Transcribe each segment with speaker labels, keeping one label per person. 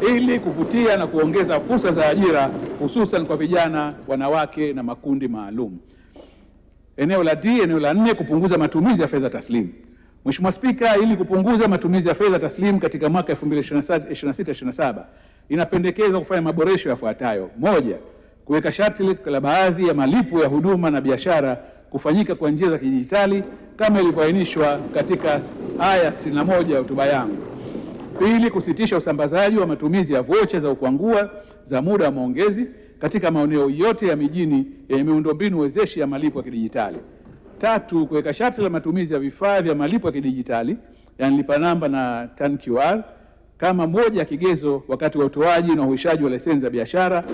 Speaker 1: ili kuvutia na kuongeza fursa za ajira hususan kwa vijana, wanawake na makundi maalum. Eneo la D, eneo la 4, kupunguza matumizi ya fedha taslimu. Mheshimiwa Spika, ili kupunguza matumizi ya fedha taslimu katika mwaka 2026/27 inapendekezwa kufanya maboresho yafuatayo: moja, kuweka sharti la baadhi ya malipo ya huduma na biashara kufanyika kwa njia za kidijitali kama ilivyoainishwa katika aya 61 ya hotuba yangu. Pili, kusitisha usambazaji wa matumizi ya vocha za ukwangua za muda wa maongezi katika maeneo yote ya mijini yenye miundombinu wezeshi ya malipo ya kidijitali. Tatu, kuweka sharti la matumizi ya vifaa vya malipo ya kidijitali yani lipa namba na TAN QR kama moja ya kigezo wakati wa utoaji na uhuishaji wa leseni za biashara.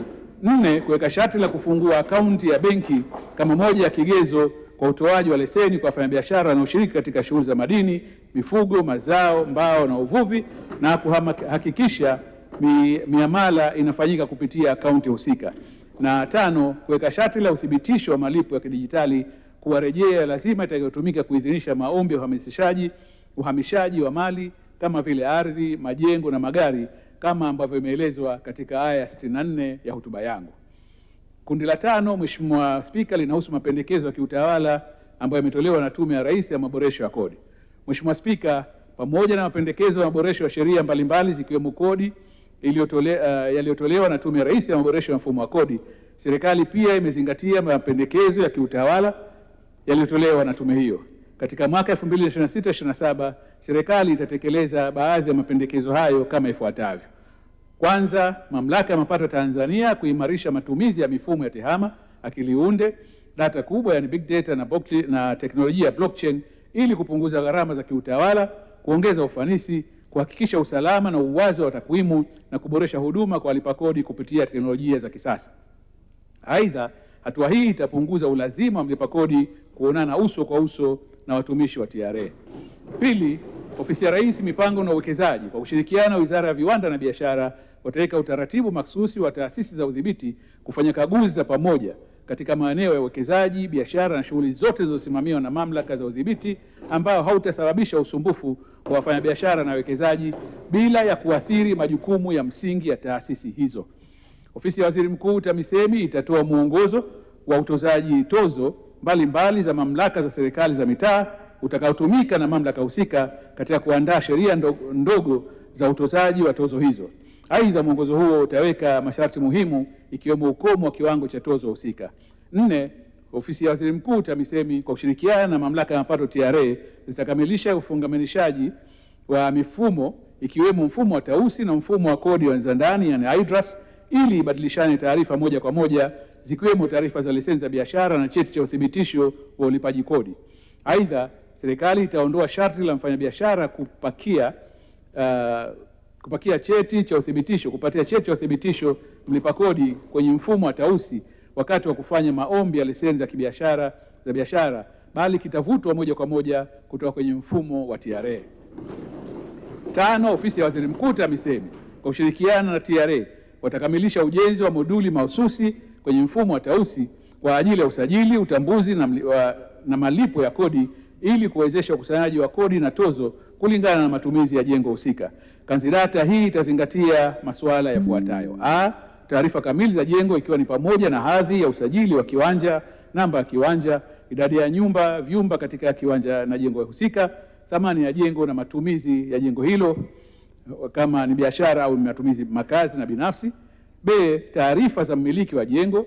Speaker 1: Nne, kuweka sharti la kufungua akaunti ya benki kama moja ya kigezo kwa utoaji wa leseni kwa wafanyabiashara wanaoshiriki katika shughuli za madini, mifugo, mazao, mbao na uvuvi, na kuhakikisha miamala inafanyika kupitia akaunti husika. Na tano, kuweka sharti la uthibitisho wa malipo ya kidijitali kuwa rejea lazima itakayotumika kuidhinisha maombi ya uhamishaji wa mali kama vile ardhi, majengo na magari kama ambavyo imeelezwa katika aya 64 ya hotuba yangu. Kundi la 5, Mheshimiwa Spika, linahusu mapendekezo ya kiutawala ambayo yametolewa na Tume ya Rais ya maboresho ya kodi. Mheshimiwa Spika, pamoja na mapendekezo ya maboresho ya sheria mbalimbali zikiwemo kodi yaliyotolewa na Tume ya Rais ya maboresho ya mfumo wa kodi, serikali pia imezingatia mapendekezo ya kiutawala yaliyotolewa na tume hiyo. Katika mwaka 2026/27 serikali itatekeleza baadhi ya mapendekezo hayo kama ifuatavyo: kwanza, Mamlaka ya Mapato Tanzania kuimarisha matumizi ya mifumo ya tehama, akili unde, data kubwa yani big data na teknolojia ya blockchain ili kupunguza gharama za kiutawala, kuongeza ufanisi, kuhakikisha usalama na uwazi wa takwimu na kuboresha huduma kwa walipa kodi kupitia teknolojia za kisasa. Aidha, hatua hii itapunguza ulazima wa mlipa kodi kuonana uso kwa uso na watumishi wa TRA. Pili, Ofisi ya Rais Mipango na Uwekezaji kwa kushirikiana na Wizara ya Viwanda na Biashara wataweka utaratibu maksusi wa taasisi za udhibiti kufanya kaguzi za pamoja katika maeneo ya uwekezaji, biashara na shughuli zote zilizosimamiwa na mamlaka za udhibiti ambao hautasababisha usumbufu kwa wafanyabiashara na wawekezaji bila ya kuathiri majukumu ya msingi ya taasisi hizo. Ofisi ya Waziri Mkuu TAMISEMI itatoa mwongozo wa utozaji tozo mbalimbali za mamlaka za serikali za mitaa utakaotumika na mamlaka husika katika kuandaa sheria ndogo za utozaji wa tozo hizo. Aidha, mwongozo huo utaweka masharti muhimu ikiwemo ukomo wa kiwango cha tozo husika. 4, Ofisi ya Waziri Mkuu TAMISEMI kwa kushirikiana na Mamlaka ya Mapato TRA zitakamilisha ufungamanishaji wa mifumo ikiwemo mfumo wa tausi na mfumo wa kodi wa ndani yani IDRAS ili ibadilishane taarifa moja kwa moja zikiwemo taarifa za leseni za biashara na cheti cha uthibitisho wa ulipaji kodi. Aidha, serikali itaondoa sharti la mfanyabiashara kupatia cheti cha uthibitisho mlipa kodi kwenye mfumo wa tausi wakati wa kufanya maombi ya leseni za biashara, bali kitavutwa moja kwa moja kutoka kwenye mfumo wa TRA. 5, Ofisi ya Waziri Mkuu TAMISEMI kwa kushirikiana na TRA watakamilisha ujenzi wa moduli mahususi kwenye mfumo wa tausi kwa ajili ya usajili, utambuzi na malipo ya kodi ili kuwezesha ukusanyaji wa kodi na tozo kulingana na matumizi ya jengo husika. Kanzidata hii itazingatia masuala yafuatayo: a, taarifa kamili za jengo ikiwa ni pamoja na hadhi ya usajili wa kiwanja, namba ya kiwanja, idadi ya vyumba katika kiwanja na jengo husika, thamani ya jengo na matumizi ya jengo hilo kama ni biashara au matumizi makazi na binafsi. B, taarifa za mmiliki wa jengo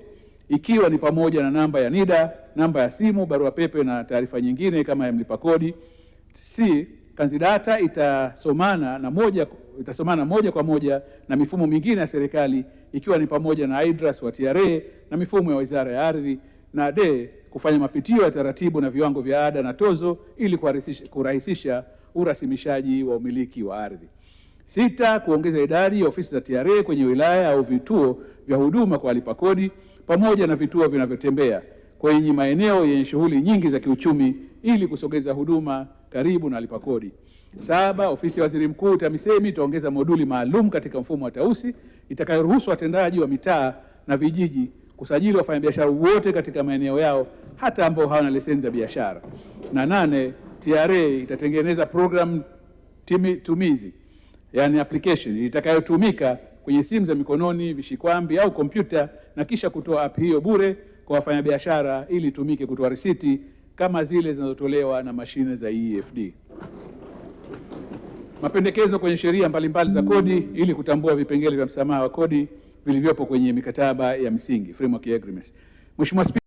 Speaker 1: ikiwa ni pamoja na namba ya NIDA, namba ya simu, barua pepe na taarifa nyingine kama ya mlipa kodi. C, kanzidata itasomana moja kwa moja na mifumo mingine ya serikali ikiwa ni pamoja na IDRAS wa TRA na mifumo ya Wizara ya Ardhi. Na D, kufanya mapitio ya taratibu na viwango vya ada na tozo ili kurahisisha urasimishaji wa umiliki wa ardhi. 6, kuongeza idadi ya ofisi za TRA kwenye wilaya au vituo vya huduma kwa walipa kodi pamoja na vituo vinavyotembea kwenye maeneo yenye shughuli nyingi za kiuchumi ili kusogeza huduma karibu na walipa kodi. 7, Ofisi ya Waziri Mkuu TAMISEMI itaongeza moduli maalum katika mfumo wa tausi itakayoruhusu watendaji wa mitaa na vijiji kusajili wafanyabiashara wote katika maeneo yao hata ambao hawana leseni za biashara. Na 8, TRA itatengeneza programu tumizi yani application itakayotumika kwenye simu za mikononi, vishikwambi au kompyuta, na kisha kutoa app hiyo bure kwa wafanyabiashara ili itumike kutoa risiti kama zile zinazotolewa na mashine za EFD. Mapendekezo kwenye sheria mbalimbali za kodi ili kutambua vipengele vya msamaha wa kodi vilivyopo kwenye mikataba ya msingi, framework agreements. Mheshimiwa Spika,